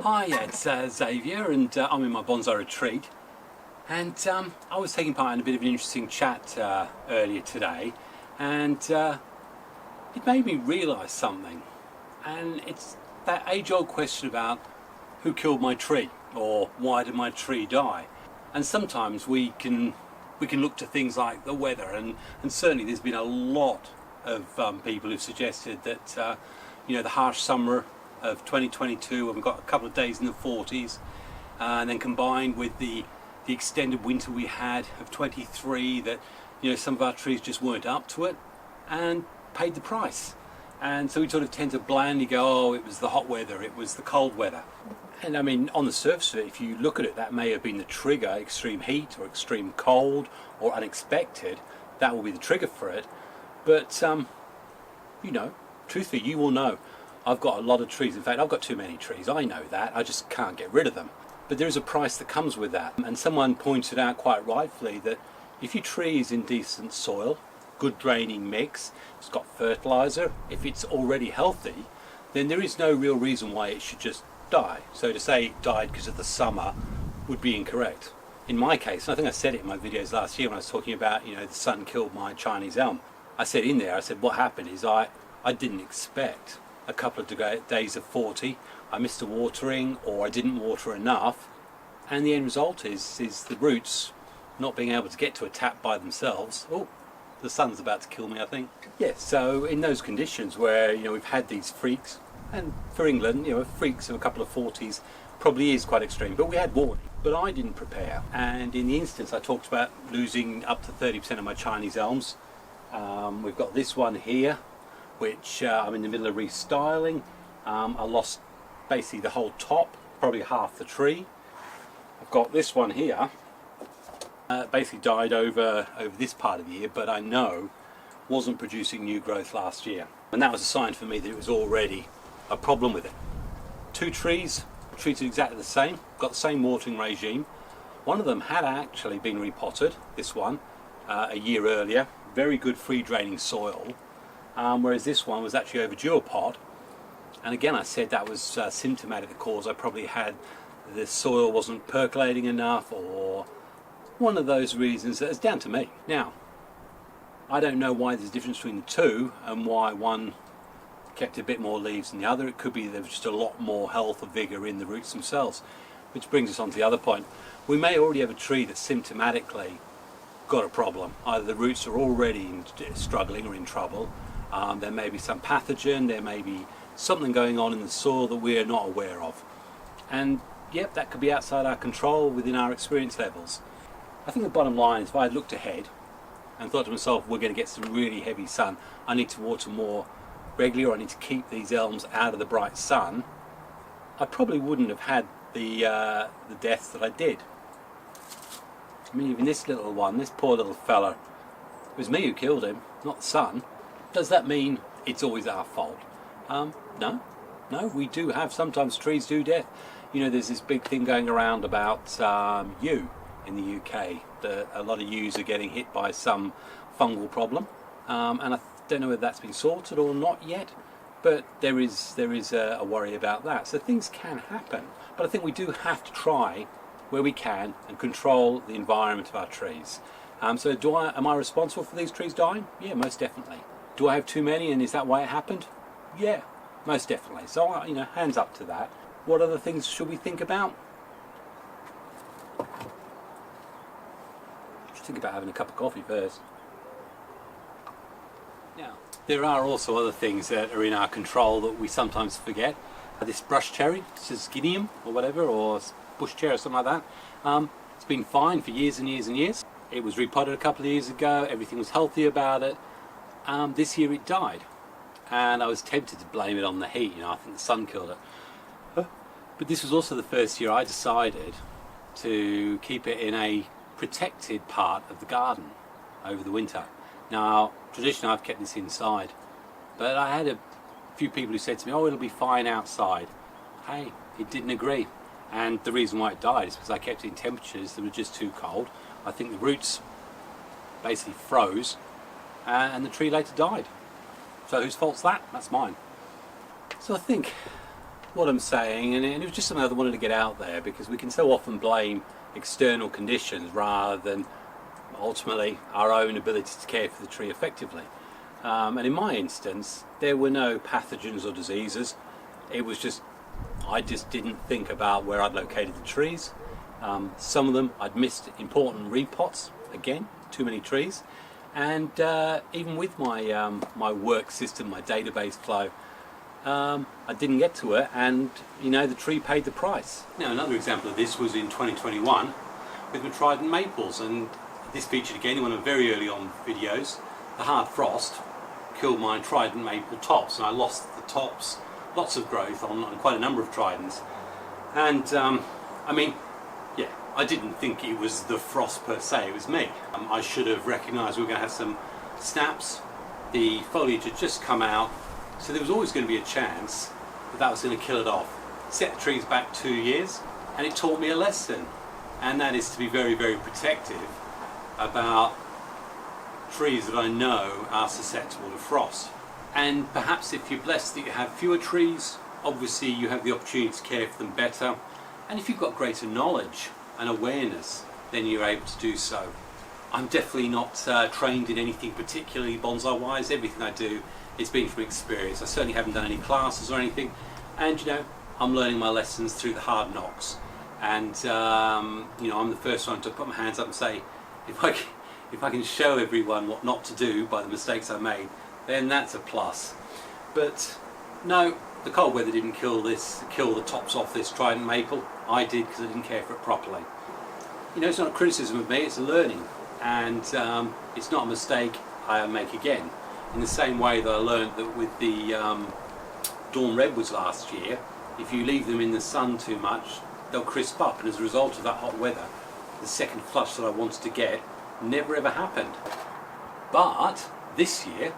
Hi, it's Xavier, and I'm in my Bonsai Retreat, and I was taking part in a bit of an interesting chat earlier today, and it made me realise something, and it's that age-old question about who killed my tree, or why did my tree die. And sometimes we can look to things like the weather, and certainly there's been a lot of people who've suggested that the harsh summer of 2022, when we've got a couple of days in the 40s, and then combined with the extended winter we had of 23, that some of our trees just weren't up to it and paid the price. And so we sort of tend to blandly go, oh, it was the hot weather, it was the cold weather. And I mean, on the surface of it, if you look at it, that may have been the trigger, extreme heat or extreme cold or unexpected. That will be the trigger for it. But truthfully, you will know, I've got a lot of trees. In fact, I've got too many trees. I know that. I just can't get rid of them. But there is a price that comes with that. And someone pointed out quite rightfully that if your tree is in decent soil, good draining mix, it's got fertilizer, if it's already healthy, then there is no real reason why it should just die. So to say it died because of the summer would be incorrect. In my case, and I think I said it in my videos last year when I was talking about, the sun killed my Chinese elm. I said in there, what happened is I didn't expect a couple of days of 40, I missed a watering, or I didn't water enough, and the end result is the roots not being able to get to a tap by themselves. Oh, the sun's about to kill me, I think. Yeah, so in those conditions where we've had these freaks, and for England, freaks of a couple of 40s probably is quite extreme, but we had warning. But I didn't prepare, and in the instance I talked about losing up to 30% of my Chinese elms. We've got this one here, which I'm in the middle of restyling. I lost basically the whole top, probably half the tree. I've got this one here, basically died over this part of the year, but I know wasn't producing new growth last year. And that was a sign for me that it was already a problem with it. Two trees, treated exactly the same, got the same watering regime. One of them had actually been repotted, this one, a year earlier. Very good free draining soil. Whereas this one was actually overdue a pot, and again I said that was symptomatic of the cause. I probably had the soil wasn't percolating enough, or one of those reasons that is down to me. Now, I don't know why there's a difference between the two and why one kept a bit more leaves than the other. It could be there was just a lot more health or vigour in the roots themselves, which brings us on to the other point. We may already have a tree that symptomatically got a problem. Either the roots are already struggling or in trouble. There may be some pathogen, there may be something going on in the soil that we are not aware of. And yep, that could be outside our control, within our experience levels. I think the bottom line is, if I had looked ahead and thought to myself, we're going to get some really heavy sun, I need to water more regularly, or I need to keep these elms out of the bright sun, I probably wouldn't have had the deaths that I did. I mean, even this little one, this poor little fella, it was me who killed him, not the sun. Does that mean it's always our fault? No, we do have, sometimes trees do death. There's this big thing going around about yew in the UK, that a lot of yews are getting hit by some fungal problem, and I don't know whether that's been sorted or not yet, but there is a worry about that. So things can happen, but I think we do have to try where we can and control the environment of our trees. So am I responsible for these trees dying? Yeah, most definitely. Do I have too many, and is that why it happened? Yeah, most definitely. So, hands up to that. What other things should we think about? Should think about having a cup of coffee first. Now, there are also other things that are in our control that we sometimes forget. This brush cherry, Sisginium or whatever, or bush cherry or something like that. It's been fine for years and years and years. It was repotted a couple of years ago. Everything was healthy about it. This year it died, and I was tempted to blame it on the heat. I think the sun killed it. But this was also the first year I decided to keep it in a protected part of the garden over the winter. Now, traditionally I've kept this inside, but I had a few people who said to me, oh, it'll be fine outside. Hey, it didn't agree. And the reason why it died is because I kept it in temperatures that were just too cold. I think the roots basically froze, and the tree later died. So whose fault's that? That's mine. So I think what I'm saying, and it was just something I wanted to get out there, because we can so often blame external conditions rather than ultimately our own ability to care for the tree effectively. And in my instance, there were no pathogens or diseases. It was just, I just didn't think about where I'd located the trees. Some of them I'd missed important repots, again, too many trees. And even with my my work system, my database flow, I didn't get to it, and you know, the tree paid the price. Now another example of this was in 2021 with my Trident maples, and this featured again in one of the very early on videos. The hard frost killed my Trident maple tops, and I lost the tops, lots of growth on quite a number of Tridents. And I mean, yeah, I didn't think it was the frost per se, it was me. I should have recognised we were going to have some snaps. The foliage had just come out, so there was always going to be a chance that that was going to kill it off. Set the trees back 2 years, and it taught me a lesson, and that is to be very, very protective about trees that I know are susceptible to frost. And perhaps if you're blessed that you have fewer trees, obviously you have the opportunity to care for them better, and if you've got greater knowledge and awareness, then you're able to do so. I'm definitely not trained in anything particularly bonsai wise. Everything I do is been from experience. I certainly haven't done any classes or anything, and you know, I'm learning my lessons through the hard knocks. And you know, I'm the first one to put my hands up and say, if I can show everyone what not to do by the mistakes I made, then that's a plus. But no, the cold weather didn't kill the tops off this Trident maple. I did, because I didn't care for it properly. You know, it's not a criticism of me, it's a learning, and it's not a mistake I make again. In the same way that I learned that with the Dawn Redwoods last year, if you leave them in the sun too much, they'll crisp up, and as a result of that hot weather, the second flush that I wanted to get never ever happened. But this year,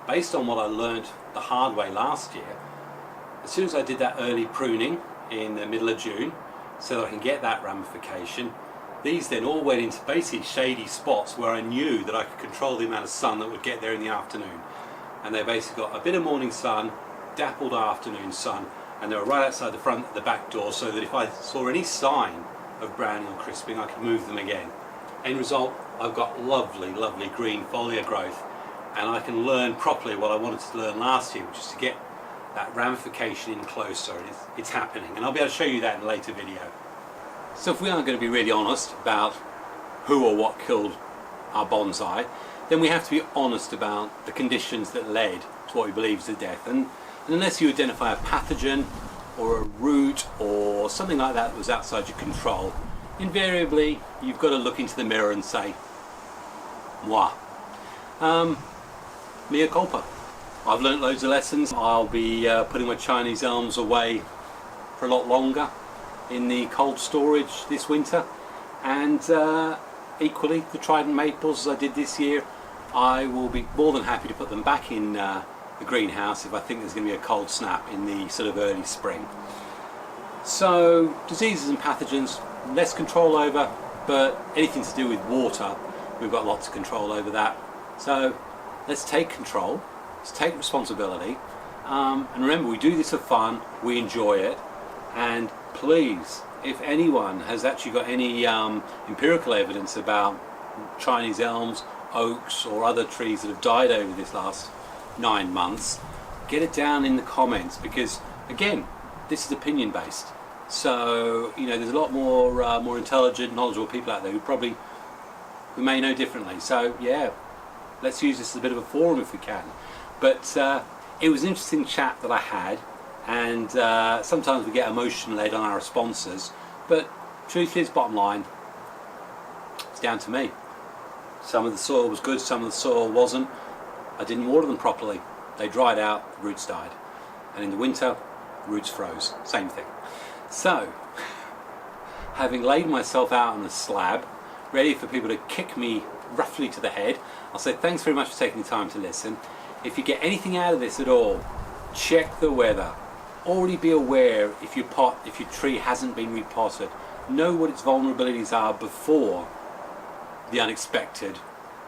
based on what I learned the hard way last year, as soon as I did that early pruning in the middle of June, so that I can get that ramification, these then all went into basically shady spots where I knew that I could control the amount of sun that would get there in the afternoon. And they basically got a bit of morning sun, dappled afternoon sun, and they were right outside the back door, so that if I saw any sign of browning or crisping, I could move them again. End result, I've got lovely, lovely green foliar growth, and I can learn properly what I wanted to learn last year, which is to get that ramification in closer, and it's happening, and I'll be able to show you that in a later video. So if we are going to be really honest about who or what killed our bonsai, then we have to be honest about the conditions that led to what we believe is the death. And unless you identify a pathogen or a root or something like that that was outside your control, invariably you've got to look into the mirror and say, moi. Mea culpa. I've learnt loads of lessons. I'll be putting my Chinese elms away for a lot longer in the cold storage this winter, and equally the Trident maples, as I did this year, I will be more than happy to put them back in the greenhouse if I think there's going to be a cold snap in the sort of early spring. So diseases and pathogens, less control over, but anything to do with water, we've got lots of control over that. So let's take control, let's take responsibility, and remember, we do this for fun, we enjoy it, and please, if anyone has actually got any empirical evidence about Chinese elms, oaks or other trees that have died over this last 9 months, get it down in the comments, because again, this is opinion based. So you know, there's a lot more intelligent, knowledgeable people out there who may know differently. So yeah, let's use this as a bit of a forum if we can. But it was an interesting chat that I had, and sometimes we get emotion led on our responses, but truth is, bottom line, it's down to me. Some of the soil was good, some of the soil wasn't. I didn't water them properly, they dried out, the roots died, and in the winter the roots froze, same thing. So having laid myself out on the slab, ready for people to kick me roughly to the head, I'll say thanks very much for taking the time to listen. If you get anything out of this at all, check the weather. Already be aware if your tree hasn't been repotted. Know what its vulnerabilities are before the unexpected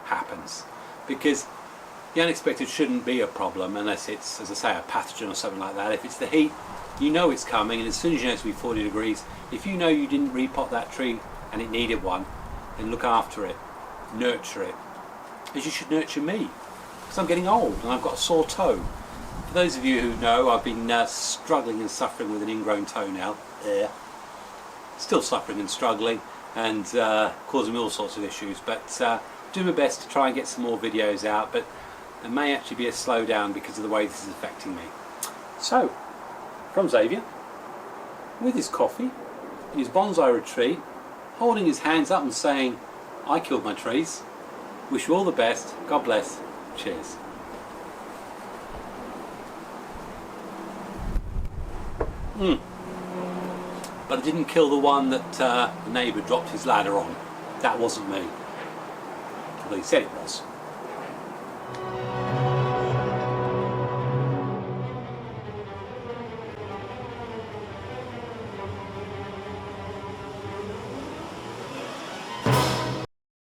happens. Because The unexpected shouldn't be a problem unless it's, as I say, a pathogen or something like that. If it's the heat, you know it's coming, and as soon as you know it's going to be 40 degrees, if you know you didn't repot that tree and it needed one, then look after it, nurture it, as you should nurture me, because I'm getting old and I've got a sore toe. For those of you who know, I've been struggling and suffering with an ingrown toenail, still suffering and struggling, and causing me all sorts of issues, but do my best to try and get some more videos out, but there may actually be a slowdown because of the way this is affecting me. So, from Xavier, with his coffee, in his Bonsai Retreat, holding his hands up and saying, I killed my trees, wish you all the best, God bless, cheers. But I didn't kill the one that the neighbour dropped his ladder on. That wasn't me. Although he said it was.